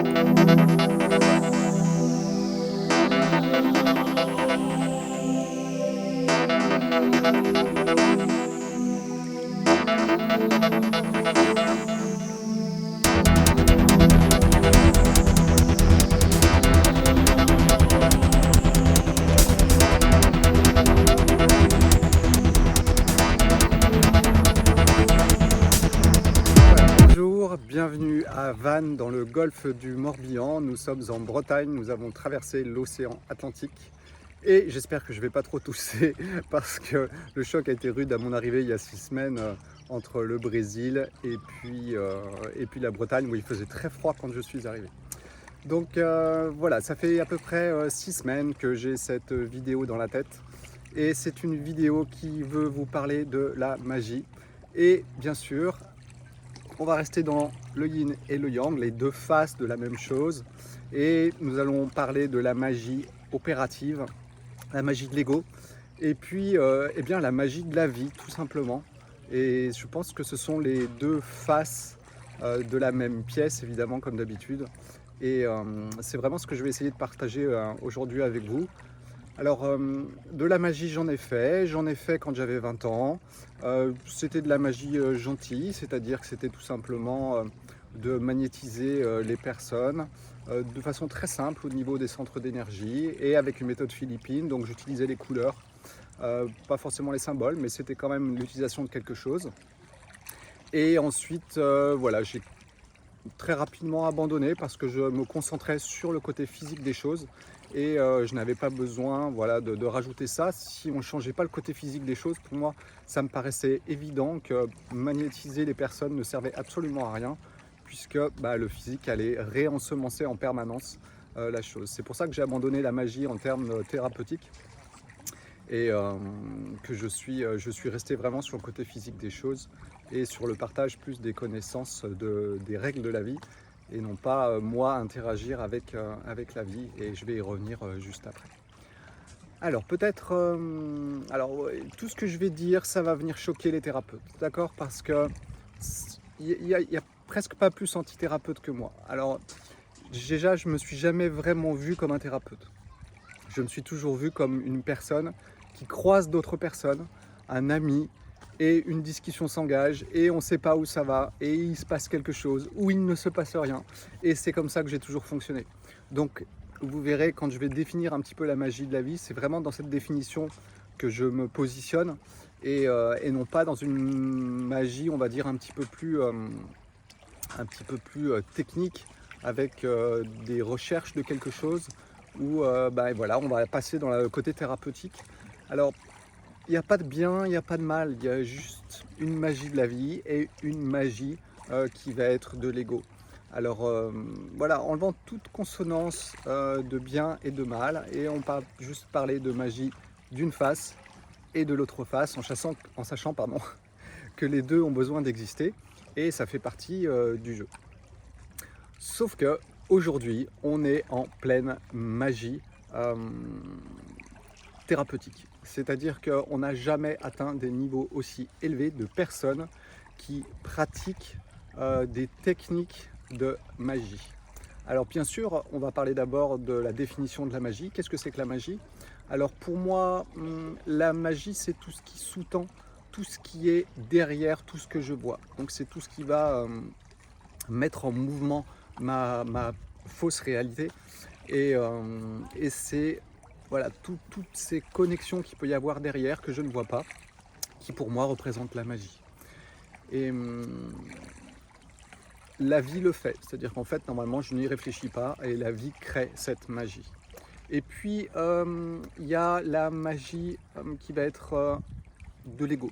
Bonjour, bienvenue à Vannes dans le golfe du Morbihan. Nous sommes en Bretagne, nous avons traversé l'océan Atlantique et j'espère que je ne vais pas trop tousser parce que le choc a été rude à mon arrivée il y a 6 semaines entre le Brésil et puis la Bretagne où il faisait très froid quand je suis arrivé. Donc voilà, ça fait à peu près 6 semaines que j'ai cette vidéo dans la tête et c'est une vidéo qui veut vous parler de la magie et bien sûr on va rester dans le yin et le yang, les deux faces de la même chose. Et nous allons parler de la magie opérative, la magie de l'ego, et puis eh bien, la magie de la vie, tout simplement. Et je pense que ce sont les deux faces de la même pièce, évidemment, comme d'habitude. Et c'est vraiment ce que je vais essayer de partager aujourd'hui avec vous. Alors, de la magie, j'en ai fait quand j'avais 20 ans. C'était de la magie gentille, c'est-à-dire que c'était tout simplement de magnétiser les personnes de façon très simple au niveau des centres d'énergie et avec une méthode philippine. Donc, j'utilisais les couleurs, pas forcément les symboles, mais c'était quand même l'utilisation de quelque chose. Et ensuite, voilà, j'ai très rapidement abandonné parce que je me concentrais sur le côté physique des choses et je n'avais pas besoin voilà, de rajouter ça. Si on ne changeait pas le côté physique des choses, pour moi, ça me paraissait évident que magnétiser les personnes ne servait absolument à rien puisque le physique allait réensemencer en permanence la chose. C'est pour ça que j'ai abandonné la magie en termes thérapeutiques et que je suis resté vraiment sur le côté physique des choses et sur le partage plus des connaissances des règles de la vie et non pas moi interagir avec la vie, et je vais y revenir juste après. Alors peut-être, tout ce que je vais dire, ça va venir choquer les thérapeutes, d'accord? Parce que il y a presque pas plus antithérapeute que moi. Alors déjà, je me suis jamais vraiment vu comme un thérapeute. Je me suis toujours vu comme une personne qui croise d'autres personnes, un ami, et une discussion s'engage, et on ne sait pas où ça va, et il se passe quelque chose, ou il ne se passe rien. Et c'est comme ça que j'ai toujours fonctionné. Donc, vous verrez, quand je vais définir un petit peu la magie de la vie, c'est vraiment dans cette définition que je me positionne, et non pas dans une magie, on va dire, un petit peu plus technique, avec des recherches de quelque chose, où voilà, on va passer dans le côté thérapeutique. Alors, il n'y a pas de bien, il n'y a pas de mal, il y a juste une magie de la vie et une magie qui va être de l'ego. Alors voilà, enlevant toute consonance de bien et de mal, et on va juste parler de magie d'une face et de l'autre face, en sachant que les deux ont besoin d'exister, et ça fait partie du jeu. Sauf que aujourd'hui, on est en pleine magie thérapeutique. C'est-à-dire qu'on n'a jamais atteint des niveaux aussi élevés de personnes qui pratiquent des techniques de magie. Alors bien sûr, on va parler d'abord de la définition de la magie. Qu'est-ce que c'est que la magie? Alors pour moi, la magie, c'est tout ce qui sous-tend, tout ce qui est derrière tout ce que je vois. Donc c'est tout ce qui va mettre en mouvement ma fausse réalité, et c'est voilà, toutes ces connexions qu'il peut y avoir derrière que je ne vois pas, qui pour moi représentent la magie. Et la vie le fait, c'est-à-dire qu'en fait, normalement, je n'y réfléchis pas et la vie crée cette magie. Et puis, il y a la magie qui va être de l'ego,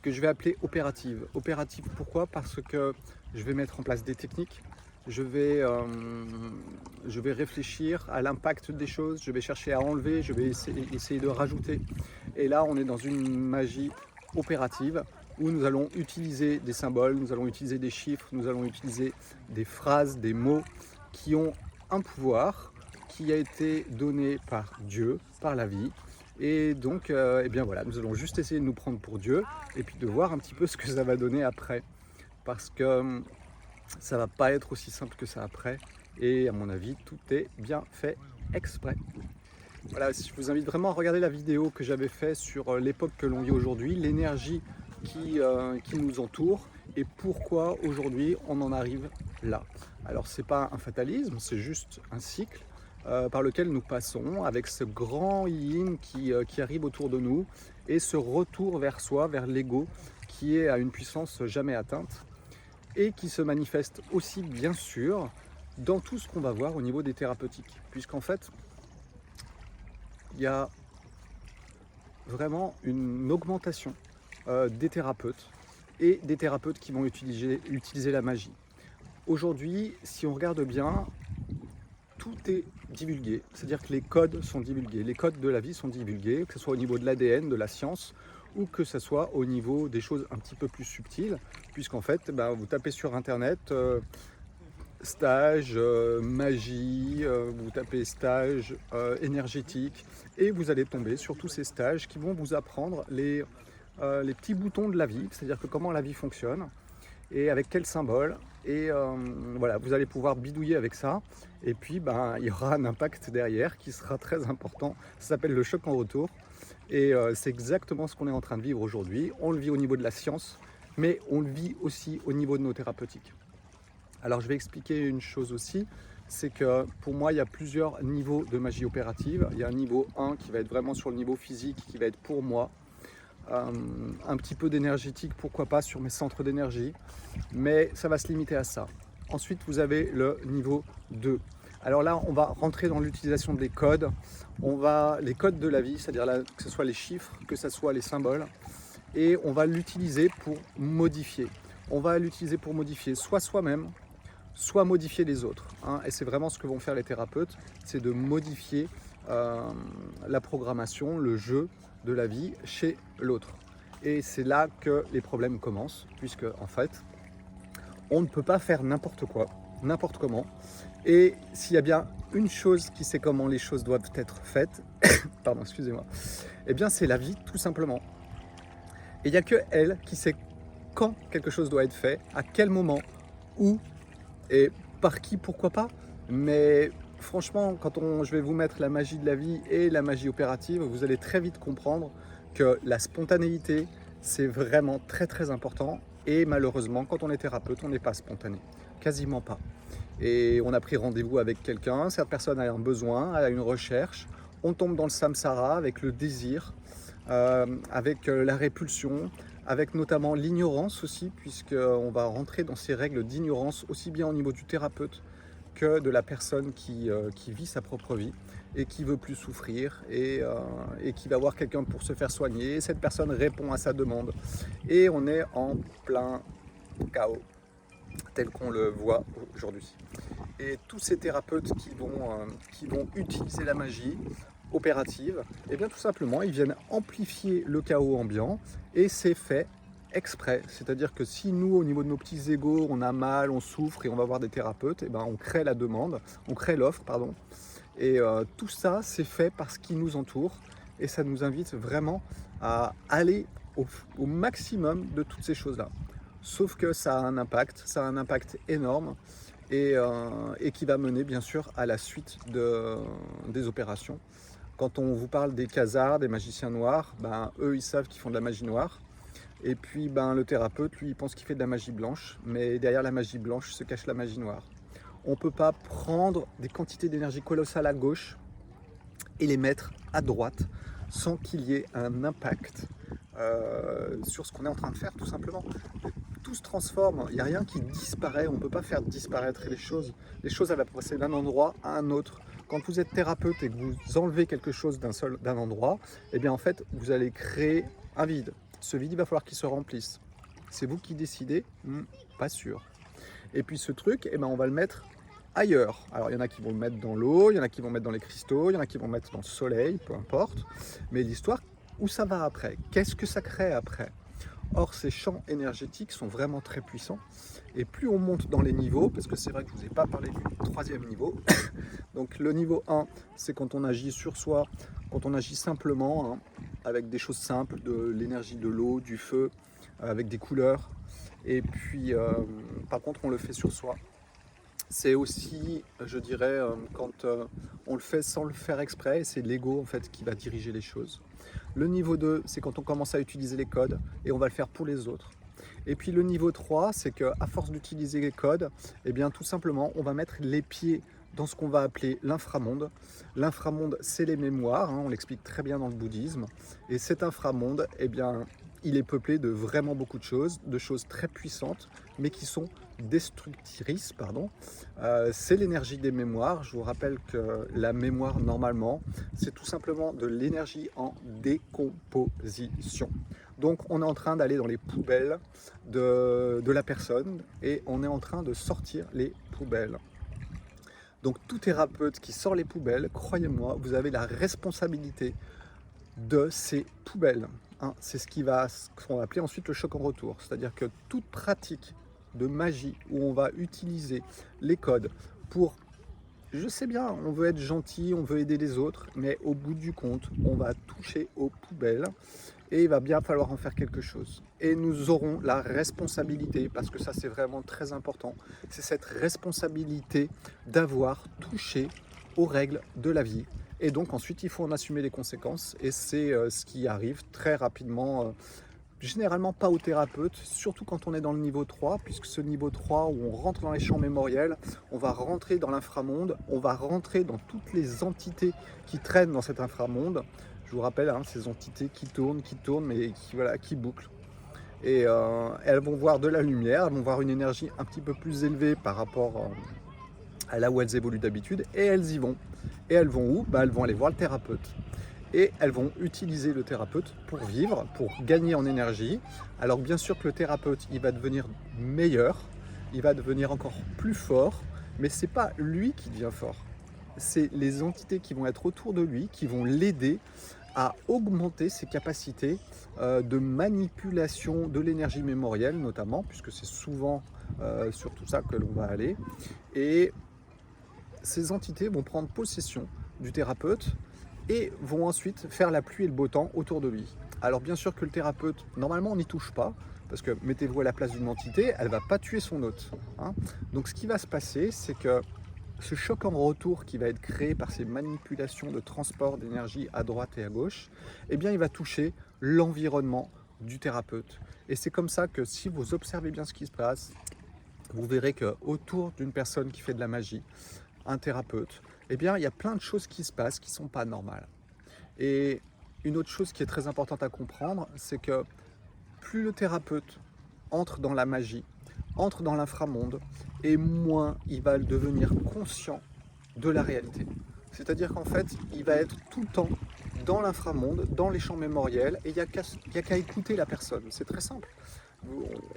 que je vais appeler opérative. Opérative, pourquoi? Parce que je vais mettre en place des techniques, je vais réfléchir à l'impact des choses, je vais chercher à enlever, je vais essayer de rajouter. Et là, on est dans une magie opérative où nous allons utiliser des symboles, nous allons utiliser des chiffres, nous allons utiliser des phrases, des mots qui ont un pouvoir qui a été donné par Dieu, par la vie. Et donc, eh bien voilà, nous allons juste essayer de nous prendre pour Dieu et puis de voir un petit peu ce que ça va donner après. Parce que Ça va pas être aussi simple que ça après. Et à mon avis, tout est bien fait exprès. Voilà, je vous invite vraiment à regarder la vidéo que j'avais faite sur l'époque que l'on vit aujourd'hui, l'énergie qui nous entoure et pourquoi aujourd'hui on en arrive là. Alors c'est pas un fatalisme, c'est juste un cycle par lequel nous passons avec ce grand yin qui arrive autour de nous et ce retour vers soi, vers l'ego qui est à une puissance jamais atteinte et qui se manifeste aussi bien sûr dans tout ce qu'on va voir au niveau des thérapeutiques, puisqu'en fait il y a vraiment une augmentation des thérapeutes et des thérapeutes qui vont utiliser la magie. Aujourd'hui, si on regarde bien, tout est divulgué, c'est-à-dire que les codes sont divulgués, les codes de la vie sont divulgués, que ce soit au niveau de l'ADN, de la science, ou que ce soit au niveau des choses un petit peu plus subtiles, puisqu'en fait, vous tapez sur Internet stage, magie, vous tapez stage énergétique, et vous allez tomber sur tous ces stages qui vont vous apprendre les petits boutons de la vie, c'est-à-dire que comment la vie fonctionne, et avec quel symbole, et voilà, vous allez pouvoir bidouiller avec ça, et puis il y aura un impact derrière qui sera très important, ça s'appelle le choc en retour, et c'est exactement ce qu'on est en train de vivre aujourd'hui. On le vit au niveau de la science, mais on le vit aussi au niveau de nos thérapeutiques. Alors je vais expliquer une chose aussi, c'est que pour moi il y a plusieurs niveaux de magie opérative. Il y a un niveau 1 qui va être vraiment sur le niveau physique, qui va être pour moi, un petit peu d'énergétique, pourquoi pas sur mes centres d'énergie, mais ça va se limiter à ça. Ensuite vous avez le niveau 2. Alors là on va rentrer dans l'utilisation des codes, les codes de la vie, c'est-à-dire que ce soit les chiffres, que ce soit les symboles, et on va l'utiliser pour modifier. On va l'utiliser pour modifier soit soi-même, soit modifier les autres. Et c'est vraiment ce que vont faire les thérapeutes, c'est de modifier la programmation, le jeu de la vie chez l'autre. Et c'est là que les problèmes commencent, puisque en fait, on ne peut pas faire n'importe quoi, n'importe comment. Et s'il y a bien une chose qui sait comment les choses doivent être faites, pardon, excusez-moi, eh bien c'est la vie tout simplement. Et il n'y a que elle qui sait quand quelque chose doit être fait, à quel moment, où, et par qui, pourquoi pas. Mais franchement, je vais vous mettre la magie de la vie et la magie opérative, vous allez très vite comprendre que la spontanéité, c'est vraiment très très important. Et malheureusement, quand on est thérapeute, on n'est pas spontané, quasiment pas. Et on a pris rendez-vous avec quelqu'un, cette personne a un besoin, elle a une recherche, on tombe dans le samsara avec le désir, avec la répulsion, avec notamment l'ignorance aussi, puisqu'on va rentrer dans ces règles d'ignorance aussi bien au niveau du thérapeute que de la personne qui vit sa propre vie et qui veut plus souffrir et qui va voir quelqu'un pour se faire soigner. Et cette personne répond à sa demande et on est en plein chaos tel qu'on le voit aujourd'hui. Et tous ces thérapeutes qui vont utiliser la magie opérative, et bien tout simplement ils viennent amplifier le chaos ambiant et c'est fait exprès. C'est-à-dire que si nous au niveau de nos petits égos on a mal, on souffre et on va voir des thérapeutes, et ben on crée la demande, on crée l'offre pardon. Et tout ça c'est fait par ce qui nous entoure et ça nous invite vraiment à aller au maximum de toutes ces choses là. Sauf que ça a un impact énorme et qui va mener bien sûr à la suite des opérations. Quand on vous parle des khazars, des magiciens noirs, eux ils savent qu'ils font de la magie noire. Et puis le thérapeute, lui, il pense qu'il fait de la magie blanche, mais derrière la magie blanche se cache la magie noire. On ne peut pas prendre des quantités d'énergie colossales à gauche et les mettre à droite sans qu'il y ait un impact sur ce qu'on est en train de faire tout simplement. Tout se transforme, il n'y a rien qui disparaît, on ne peut pas faire disparaître les choses. Les choses elles vont passer d'un endroit à un autre. Quand vous êtes thérapeute et que vous enlevez quelque chose d'un endroit, eh bien en fait vous allez créer un vide. Ce vide il va falloir qu'il se remplisse. C'est vous qui décidez, pas sûr. Et puis ce truc, on va le mettre ailleurs. Alors il y en a qui vont le mettre dans l'eau, il y en a qui vont le mettre dans les cristaux, il y en a qui vont le mettre dans le soleil, peu importe. Mais l'histoire, où ça va après? Qu'est-ce que ça crée après? Or, ces champs énergétiques sont vraiment très puissants. Et plus on monte dans les niveaux, parce que c'est vrai que je ne vous ai pas parlé du troisième niveau. Donc le niveau 1, c'est quand on agit sur soi, quand on agit simplement, avec des choses simples, de l'énergie de l'eau, du feu, avec des couleurs. Et puis, par contre, on le fait sur soi. C'est aussi, je dirais, quand on le fait sans le faire exprès, c'est l'ego en fait qui va diriger les choses. Le niveau 2, c'est quand on commence à utiliser les codes et on va le faire pour les autres. Et puis le niveau 3, c'est qu'à force d'utiliser les codes, eh bien tout simplement, on va mettre les pieds dans ce qu'on va appeler l'inframonde. L'inframonde, c'est les mémoires, hein, on l'explique très bien dans le bouddhisme. Et cet inframonde, eh bien, il est peuplé de vraiment beaucoup de choses très puissantes, mais qui sont destructrices, pardon. C'est l'énergie des mémoires. Je vous rappelle que la mémoire, normalement, c'est tout simplement de l'énergie en décomposition. Donc on est en train d'aller dans les poubelles de la personne et on est en train de sortir les poubelles. Donc tout thérapeute qui sort les poubelles, croyez-moi, vous avez la responsabilité de ces poubelles. Hein. C'est ce qu'on va appeler ensuite le choc en retour. C'est-à-dire que toute pratique de magie où on va utiliser les codes pour, je sais bien, on veut être gentil, on veut aider les autres, mais au bout du compte, on va toucher aux poubelles et il va bien falloir en faire quelque chose. Et nous aurons la responsabilité, parce que ça c'est vraiment très important, c'est cette responsabilité d'avoir touché aux règles de la vie. Et donc ensuite il faut en assumer les conséquences et c'est ce qui arrive très rapidement. Généralement pas au thérapeute, surtout quand on est dans le niveau 3, puisque ce niveau 3 où on rentre dans les champs mémoriels, on va rentrer dans l'inframonde, on va rentrer dans toutes les entités qui traînent dans cet inframonde. Je vous rappelle, hein, ces entités qui tournent, mais qui bouclent. Et elles vont voir de la lumière, elles vont voir une énergie un petit peu plus élevée par rapport à là où elles évoluent d'habitude, et elles y vont. Et elles vont où? Elles vont aller voir le thérapeute. Et elles vont utiliser le thérapeute pour vivre, pour gagner en énergie. Alors bien sûr que le thérapeute, il va devenir meilleur, il va devenir encore plus fort, mais c'est pas lui qui devient fort. C'est les entités qui vont être autour de lui, qui vont l'aider à augmenter ses capacités de manipulation de l'énergie mémorielle notamment, puisque c'est souvent sur tout ça que l'on va aller. Et ces entités vont prendre possession du thérapeute et vont ensuite faire la pluie et le beau temps autour de lui. Alors bien sûr que le thérapeute, normalement on n'y touche pas, parce que mettez-vous à la place d'une entité, elle ne va pas tuer son hôte. Hein. Donc ce qui va se passer, c'est que ce choc en retour qui va être créé par ces manipulations de transport d'énergie à droite et à gauche, eh bien il va toucher l'environnement du thérapeute. Et c'est comme ça que si vous observez bien ce qui se passe, vous verrez qu'autour d'une personne qui fait de la magie, un thérapeute, eh bien, il y a plein de choses qui se passent qui ne sont pas normales. Et une autre chose qui est très importante à comprendre, c'est que plus le thérapeute entre dans la magie, entre dans l'inframonde, et moins il va devenir conscient de la réalité. C'est-à-dire qu'en fait, il va être tout le temps dans l'inframonde, dans les champs mémoriels, et il n'y a qu'à écouter la personne. C'est très simple.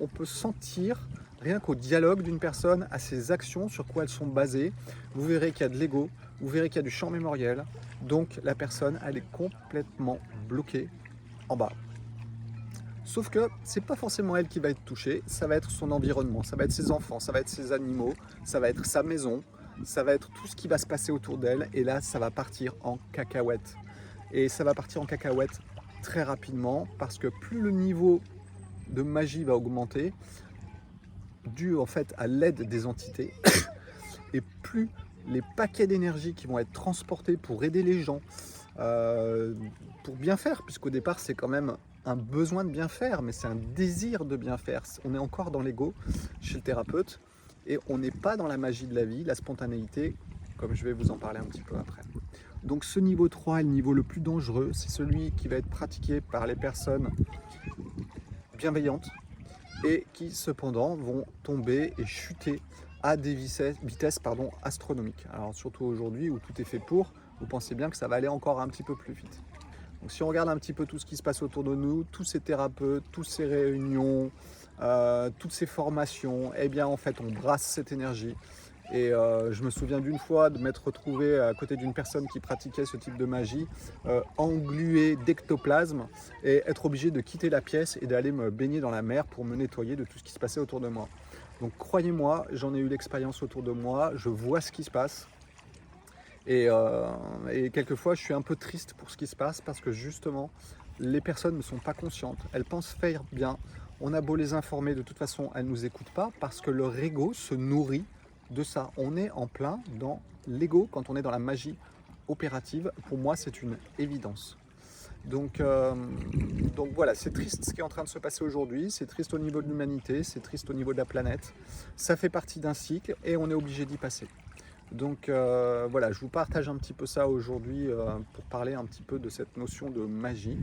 On peut sentir, rien qu'au dialogue d'une personne, à ses actions, sur quoi elles sont basées. Vous verrez qu'il y a de l'ego, vous verrez qu'il y a du champ mémoriel. Donc la personne, elle est complètement bloquée en bas. Sauf que c'est pas forcément elle qui va être touchée, ça va être son environnement, ça va être ses enfants, ça va être ses animaux, ça va être sa maison, ça va être tout ce qui va se passer autour d'elle. Et là, ça va partir en cacahuète. Et ça va partir en cacahuète très rapidement parce que plus le niveau de magie va augmenter, dû en fait à l'aide des entités, et plus les paquets d'énergie qui vont être transportés pour aider les gens, pour bien faire, puisqu'au départ c'est quand même un besoin de bien faire, mais c'est un désir de bien faire. On est encore dans l'ego chez le thérapeute, et on n'est pas dans la magie de la vie, la spontanéité, comme je vais vous en parler un petit peu après. Donc ce niveau 3 est le niveau le plus dangereux, c'est celui qui va être pratiqué par les personnes bienveillantes et qui cependant vont tomber et chuter à des vitesses astronomiques. Alors surtout aujourd'hui où tout est fait pour, vous pensez bien que ça va aller encore un petit peu plus vite. Donc si on regarde un petit peu tout ce qui se passe autour de nous, tous ces thérapeutes, toutes ces réunions, toutes ces formations, eh bien en fait on brasse cette énergie. Et je me souviens d'une fois de m'être retrouvé à côté d'une personne qui pratiquait ce type de magie, englué d'ectoplasme, et être obligé de quitter la pièce et d'aller me baigner dans la mer pour me nettoyer de tout ce qui se passait autour de moi. Donc croyez-moi, j'en ai eu l'expérience autour de moi, je vois ce qui se passe. Et quelquefois je suis un peu triste pour ce qui se passe parce que justement les personnes ne sont pas conscientes, elles pensent faire bien. On a beau les informer, de toute façon, elles ne nous écoutent pas parce que leur ego se nourrit de ça. On est en plein dans l'ego quand on est dans la magie opérative. Pour moi, c'est une évidence. Donc voilà, c'est triste ce qui est en train de se passer aujourd'hui, c'est triste au niveau de l'humanité, c'est triste au niveau de la planète. Ça fait partie d'un cycle et on est obligé d'y passer. Donc voilà, je vous partage un petit peu ça aujourd'hui pour parler un petit peu de cette notion de magie.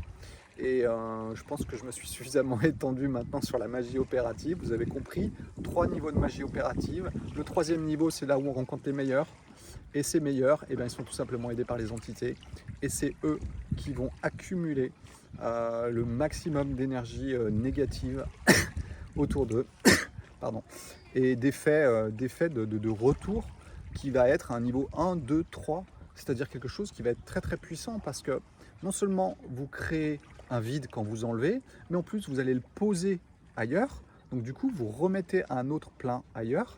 Et je pense que je me suis suffisamment étendu maintenant sur la magie opérative. Vous avez compris, 3 niveaux de magie opérative. Le 3e niveau, c'est là où on rencontre les meilleurs. Et ces meilleurs, eh bien, ils sont tout simplement aidés par les entités. Et c'est eux qui vont accumuler le maximum d'énergie négative autour d'eux. Pardon. Et d'effets de retour qui va être à un niveau 1, 2, 3. C'est-à-dire quelque chose qui va être très très puissant parce que non seulement vous créez un vide quand vous enlevez, mais en plus vous allez le poser ailleurs. Donc du coup, vous remettez un autre plein ailleurs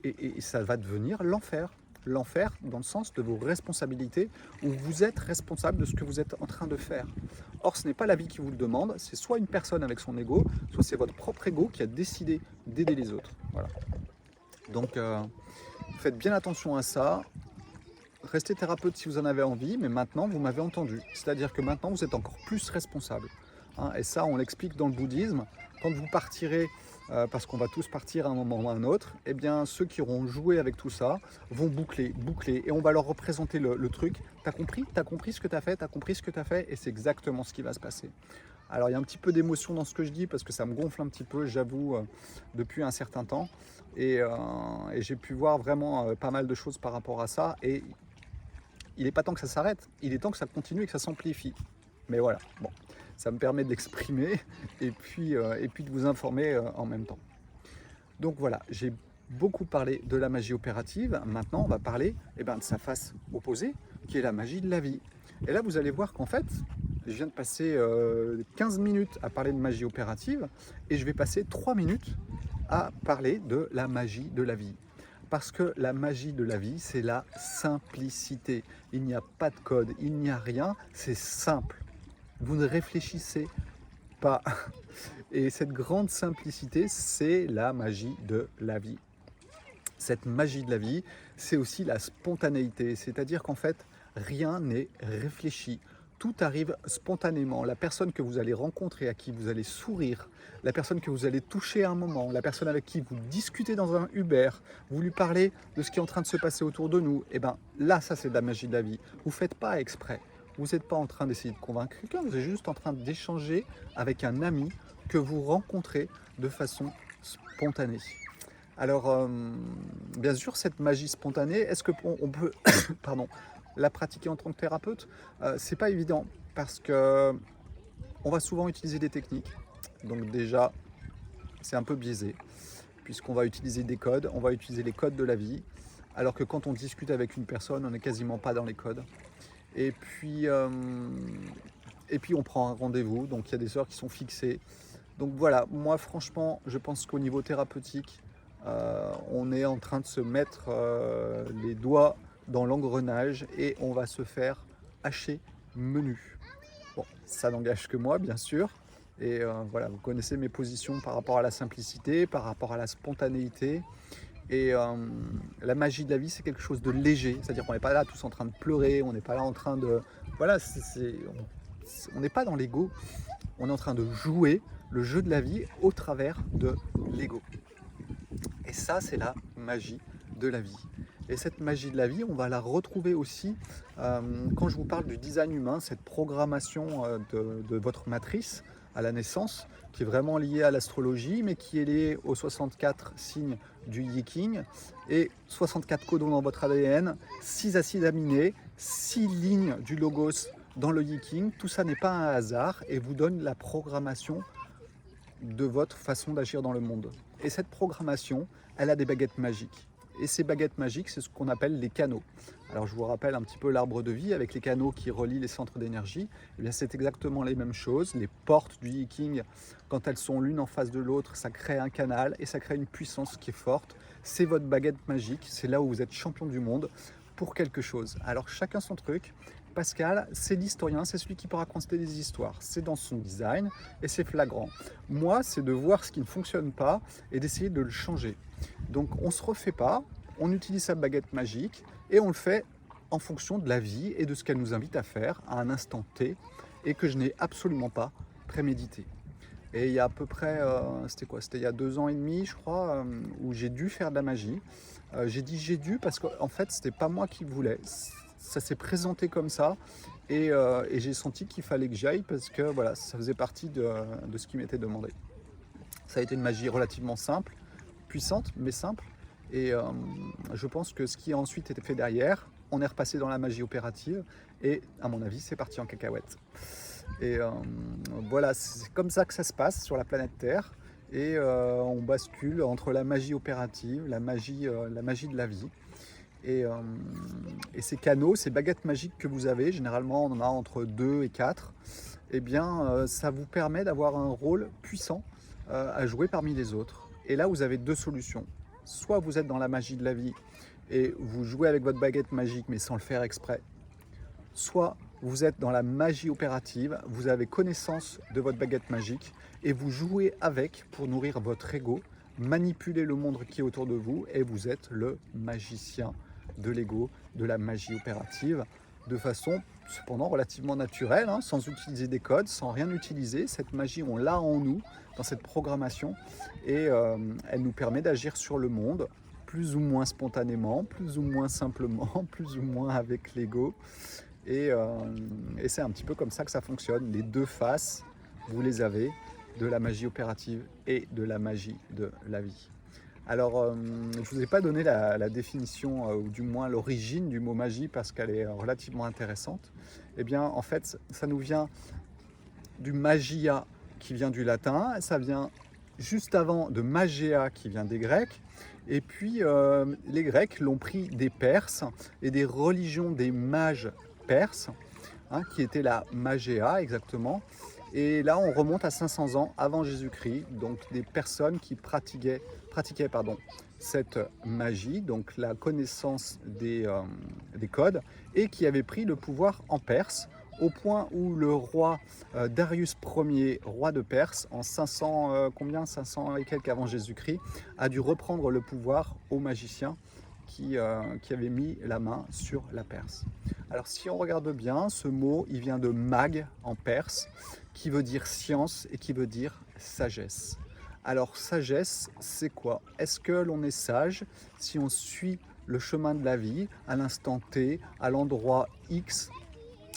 et ça va devenir l'enfer. L'enfer dans le sens de vos responsabilités, où vous êtes responsable de ce que vous êtes en train de faire. Or, ce n'est pas la vie qui vous le demande, c'est soit une personne avec son ego, soit c'est votre propre ego qui a décidé d'aider les autres. Voilà. Donc, faites bien attention à ça. Restez thérapeute si vous en avez envie, mais maintenant, vous m'avez entendu. C'est-à-dire que maintenant, vous êtes encore plus responsable. Et ça, on l'explique dans le bouddhisme. Quand vous partirez, parce qu'on va tous partir à un moment ou à un autre, eh bien, ceux qui auront joué avec tout ça vont boucler, et on va leur représenter le truc. T'as compris ce que t'as fait, t'as compris ce que t'as fait, et c'est exactement ce qui va se passer. Alors, il y a un petit peu d'émotion dans ce que je dis, parce que ça me gonfle un petit peu, j'avoue, depuis un certain temps. Et j'ai pu voir vraiment pas mal de choses par rapport à ça. Et il n'est pas temps que ça s'arrête, il est temps que ça continue et que ça s'amplifie. Mais voilà, bon, ça me permet de l'exprimer et puis de vous informer en même temps. Donc voilà, j'ai beaucoup parlé de la magie opérative. Maintenant, on va parler de sa face opposée, qui est la magie de la vie. Et là, vous allez voir qu'en fait, je viens de passer 15 minutes à parler de magie opérative et je vais passer 3 minutes à parler de la magie de la vie. Parce que la magie de la vie, c'est la simplicité. Il n'y a pas de code, il n'y a rien, c'est simple. Vous ne réfléchissez pas. Et cette grande simplicité, c'est la magie de la vie. Cette magie de la vie, c'est aussi la spontanéité. C'est-à-dire qu'en fait, rien n'est réfléchi. Tout arrive spontanément. La personne que vous allez rencontrer, à qui vous allez sourire, la personne que vous allez toucher à un moment, la personne avec qui vous discutez dans un Uber, vous lui parlez de ce qui est en train de se passer autour de nous, et bien là, ça c'est de la magie de la vie. Vous ne faites pas exprès. Vous n'êtes pas en train d'essayer de convaincre quelqu'un, vous êtes juste en train d'échanger avec un ami que vous rencontrez de façon spontanée. Alors, bien sûr, cette magie spontanée, est-ce qu'on peut pardon, la pratiquer en tant que thérapeute? C'est pas évident parce que on va souvent utiliser des techniques. Donc déjà, c'est un peu biaisé puisqu'on va utiliser des codes, on va utiliser les codes de la vie, alors que quand on discute avec une personne, on n'est quasiment pas dans les codes. Et puis on prend un rendez-vous, donc il y a des heures qui sont fixées. Donc voilà, moi franchement, je pense qu'au niveau thérapeutique, on est en train de se mettre les doigts dans l'engrenage et on va se faire hacher menu. Bon, ça n'engage que moi, bien sûr. Et voilà, vous connaissez mes positions par rapport à la simplicité, par rapport à la spontanéité. Et la magie de la vie, c'est quelque chose de léger. C'est-à-dire qu'on n'est pas là tous en train de pleurer, on n'est pas là en train de... Voilà, on n'est pas dans l'ego, on est en train de jouer le jeu de la vie au travers de l'ego. Et ça, c'est la magie de la vie. Et cette magie de la vie, on va la retrouver aussi quand je vous parle du design humain, cette programmation de votre matrice à la naissance, qui est vraiment liée à l'astrologie, mais qui est liée aux 64 signes du Yi-King, et 64 codons dans votre ADN, 6 acides aminés, 6 lignes du logos dans le Yi-King. Tout ça n'est pas un hasard et vous donne la programmation de votre façon d'agir dans le monde. Et cette programmation, elle a des baguettes magiques. Et ces baguettes magiques, c'est ce qu'on appelle les canaux. Alors je vous rappelle un petit peu l'arbre de vie avec les canaux qui relient les centres d'énergie. Eh bien c'est exactement les mêmes choses. Les portes du Yi-King, quand elles sont l'une en face de l'autre, ça crée un canal et ça crée une puissance qui est forte. C'est votre baguette magique, c'est là où vous êtes champion du monde pour quelque chose. Alors chacun son truc. Pascal, c'est l'historien, c'est celui qui peut raconter des histoires. C'est dans son design et c'est flagrant. Moi, c'est de voir ce qui ne fonctionne pas et d'essayer de le changer. Donc on ne se refait pas, on utilise sa baguette magique et on le fait en fonction de la vie et de ce qu'elle nous invite à faire à un instant T et que je n'ai absolument pas prémédité. Et il y a à peu près, c'était quoi? C'était il y a 2 ans et demi, je crois, où j'ai dû faire de la magie. J'ai dit j'ai dû parce qu'en fait, c'était pas moi qui voulais. Ça s'est présenté comme ça et j'ai senti qu'il fallait que j'aille parce que voilà, ça faisait partie de ce qui m'était demandé. Ça a été une magie relativement simple, puissante, mais simple. Et je pense que ce qui a ensuite été fait derrière, on est repassé dans la magie opérative et à mon avis, c'est parti en cacahuète. Et voilà, c'est comme ça que ça se passe sur la planète Terre. Et on bascule entre la magie opérative, la magie de la vie. Et ces canaux, ces baguettes magiques que vous avez, généralement on en a entre 2 et 4, eh bien ça vous permet d'avoir un rôle puissant à jouer parmi les autres. Et là vous avez 2 solutions. Soit vous êtes dans la magie de la vie et vous jouez avec votre baguette magique mais sans le faire exprès. Soit vous êtes dans la magie opérative, vous avez connaissance de votre baguette magique et vous jouez avec pour nourrir votre ego, manipuler le monde qui est autour de vous et vous êtes le magicien de l'ego, de la magie opérative, de façon cependant relativement naturelle, hein, sans utiliser des codes, sans rien utiliser. Cette magie, on l'a en nous, dans cette programmation, et elle nous permet d'agir sur le monde, plus ou moins spontanément, plus ou moins simplement, plus ou moins avec l'ego. Et c'est un petit peu comme ça que ça fonctionne. Les 2 faces, vous les avez, de la magie opérative et de la magie de la vie. Alors, je ne vous ai pas donné la définition, ou du moins l'origine du mot magie, parce qu'elle est relativement intéressante. Eh bien, en fait, ça nous vient du magia, qui vient du latin. Ça vient juste avant de magéa, qui vient des Grecs. Et puis, les Grecs l'ont pris des Perses et des religions des mages perses, hein, qui était la magéa exactement. Et là, on remonte à 500 ans avant Jésus-Christ, donc des personnes qui pratiquaient cette magie, donc la connaissance des codes, et qui avaient pris le pouvoir en Perse, au point où le roi Darius Ier, roi de Perse, en 500, 500 et quelques avant Jésus-Christ, a dû reprendre le pouvoir aux magiciens qui avaient mis la main sur la Perse. Alors si on regarde bien, ce mot, il vient de mag en perse, qui veut dire science et qui veut dire sagesse. Alors sagesse, c'est quoi? Est-ce que l'on est sage si on suit le chemin de la vie à l'instant T, à l'endroit X,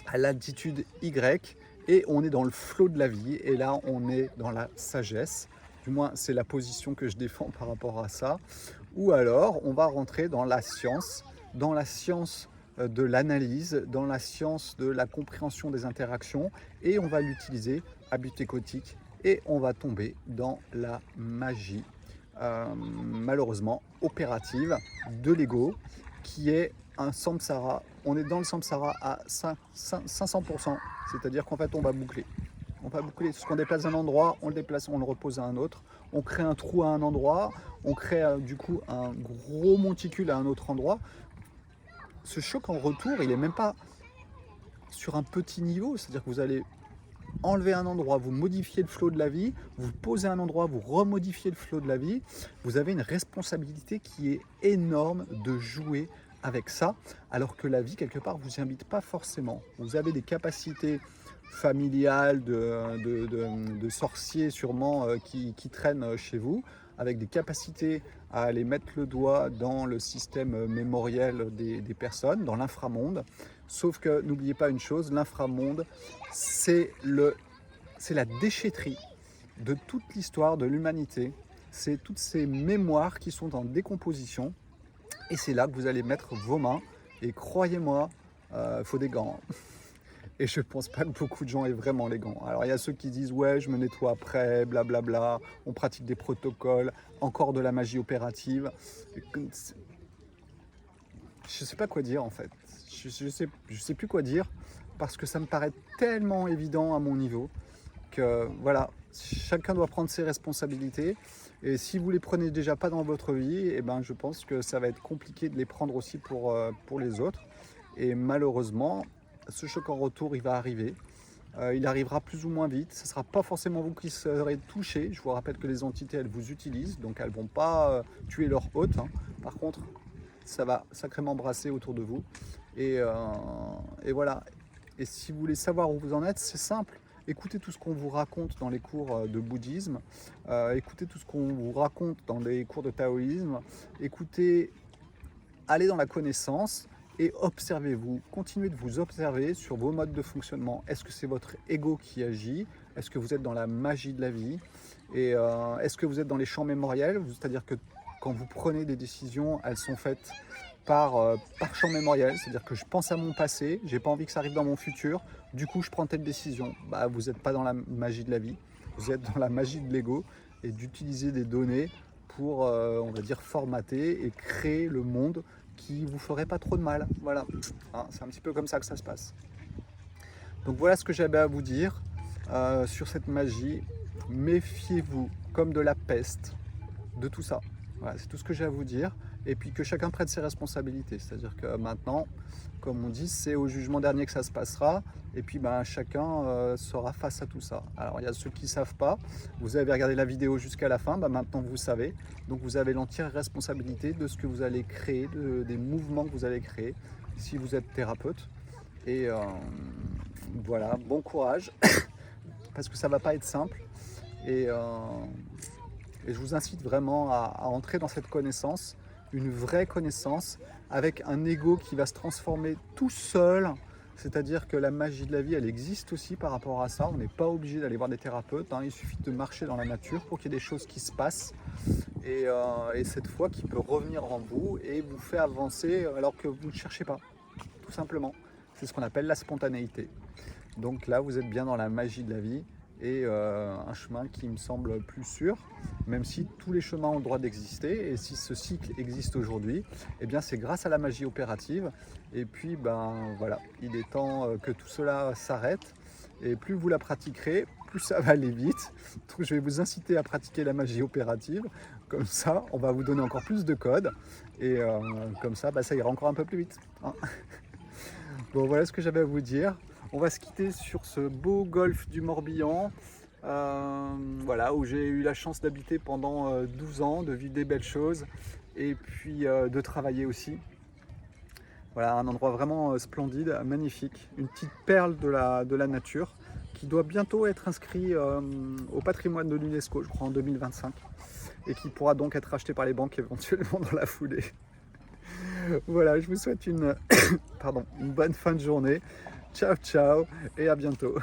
à l'altitude Y, et on est dans le flot de la vie, et là on est dans la sagesse, du moins c'est la position que je défends par rapport à ça, ou alors on va rentrer dans la science de l'analyse, dans la science de la compréhension des interactions, et on va l'utiliser à but écotique, et on va tomber dans la magie, malheureusement opérative, de l'ego, qui est un samsara. On est dans le samsara à 500%, c'est-à-dire qu'en fait on va boucler. On va boucler, ce qu'on déplace d'un endroit, on le déplace, on le repose à un autre. On crée un trou à un endroit, on crée du coup un gros monticule à un autre endroit. Ce choc en retour, il n'est même pas sur un petit niveau, c'est-à-dire que vous allez enlever un endroit, vous modifiez le flot de la vie, vous posez un endroit, vous remodifiez le flot de la vie. Vous avez une responsabilité qui est énorme de jouer avec ça, alors que la vie, quelque part, vous y invite pas forcément. Vous avez des capacités familiales de sorciers sûrement qui traînent chez vous, avec des capacités à aller mettre le doigt dans le système mémoriel des personnes, dans l'inframonde. Sauf que n'oubliez pas une chose, l'inframonde, c'est la déchetterie de toute l'histoire de l'humanité. C'est toutes ces mémoires qui sont en décomposition. Et c'est là que vous allez mettre vos mains. Et croyez-moi, faut des gants. Et je ne pense pas que beaucoup de gens aient vraiment les gants. Alors il y a ceux qui disent ouais, je me nettoie après, blablabla, on pratique des protocoles, encore de la magie opérative. Je ne sais pas quoi dire en fait. Je sais plus quoi dire parce que ça me paraît tellement évident à mon niveau que voilà, chacun doit prendre ses responsabilités. Et si vous les prenez déjà pas dans votre vie, eh ben, je pense que ça va être compliqué de les prendre aussi pour les autres. Et malheureusement, ce choc en retour, il va arriver. Il arrivera plus ou moins vite. Ce ne sera pas forcément vous qui serez touché. Je vous rappelle que les entités, elles vous utilisent, donc elles ne vont pas tuer leur hôte, hein. Par contre, ça va sacrément brasser autour de vous. Et voilà. Et si vous voulez savoir où vous en êtes, c'est simple. Écoutez tout ce qu'on vous raconte dans les cours de bouddhisme. Écoutez tout ce qu'on vous raconte dans les cours de taoïsme. Écoutez, allez dans la connaissance. Et observez-vous, continuez de vous observer sur vos modes de fonctionnement. Est-ce que c'est votre ego qui agit? Est-ce que vous êtes dans la magie de la vie? Et est-ce que vous êtes dans les champs mémoriels? C'est-à-dire que quand vous prenez des décisions, elles sont faites par champ mémoriel. C'est-à-dire que je pense à mon passé, j'ai pas envie que ça arrive dans mon futur, du coup je prends telle décision. Bah, vous n'êtes pas dans la magie de la vie, vous êtes dans la magie de l'ego et d'utiliser des données pour, on va dire, formater et créer le monde qui vous ferait pas trop de mal. Voilà, hein, c'est un petit peu comme ça que ça se passe. Donc voilà ce que j'avais à vous dire sur cette magie. Méfiez-vous comme de la peste de tout ça. Voilà, c'est tout ce que j'ai à vous dire. Et puis que chacun prenne ses responsabilités. C'est-à-dire que maintenant, comme on dit, c'est au jugement dernier que ça se passera. Et puis chacun sera face à tout ça. Alors il y a ceux qui ne savent pas. Vous avez regardé la vidéo jusqu'à la fin. Maintenant vous savez. Donc vous avez l'entière responsabilité de ce que vous allez créer, des mouvements que vous allez créer si vous êtes thérapeute. Et voilà, bon courage. Parce que ça ne va pas être simple. Et je vous incite vraiment à entrer dans cette connaissance, une vraie connaissance, avec un ego qui va se transformer tout seul. C'est-à-dire que la magie de la vie, elle existe aussi par rapport à ça. On n'est pas obligé d'aller voir des thérapeutes, hein. Il suffit de marcher dans la nature pour qu'il y ait des choses qui se passent. Et cette foi qui peut revenir en vous et vous fait avancer alors que vous ne cherchez pas, tout simplement. C'est ce qu'on appelle la spontanéité. Donc là, vous êtes bien dans la magie de la vie. Et un chemin qui me semble plus sûr, même si tous les chemins ont le droit d'exister. Et si ce cycle existe aujourd'hui, eh bien c'est grâce à la magie opérative. Et puis voilà, il est temps que tout cela s'arrête. Et plus vous la pratiquerez, plus ça va aller vite. Donc je vais vous inciter à pratiquer la magie opérative. Comme ça, on va vous donner encore plus de codes. Et comme ça, ça ira encore un peu plus vite, hein. Bon, voilà ce que j'avais à vous dire. On va se quitter sur ce beau golfe du Morbihan, voilà, où j'ai eu la chance d'habiter pendant 12 ans, de vivre des belles choses et puis de travailler aussi. Voilà, un endroit vraiment splendide, magnifique, une petite perle de la nature qui doit bientôt être inscrit au patrimoine de l'UNESCO, je crois en 2025, et qui pourra donc être acheté par les banques éventuellement dans la foulée. Voilà, je vous souhaite une bonne fin de journée. Ciao, ciao et à bientôt.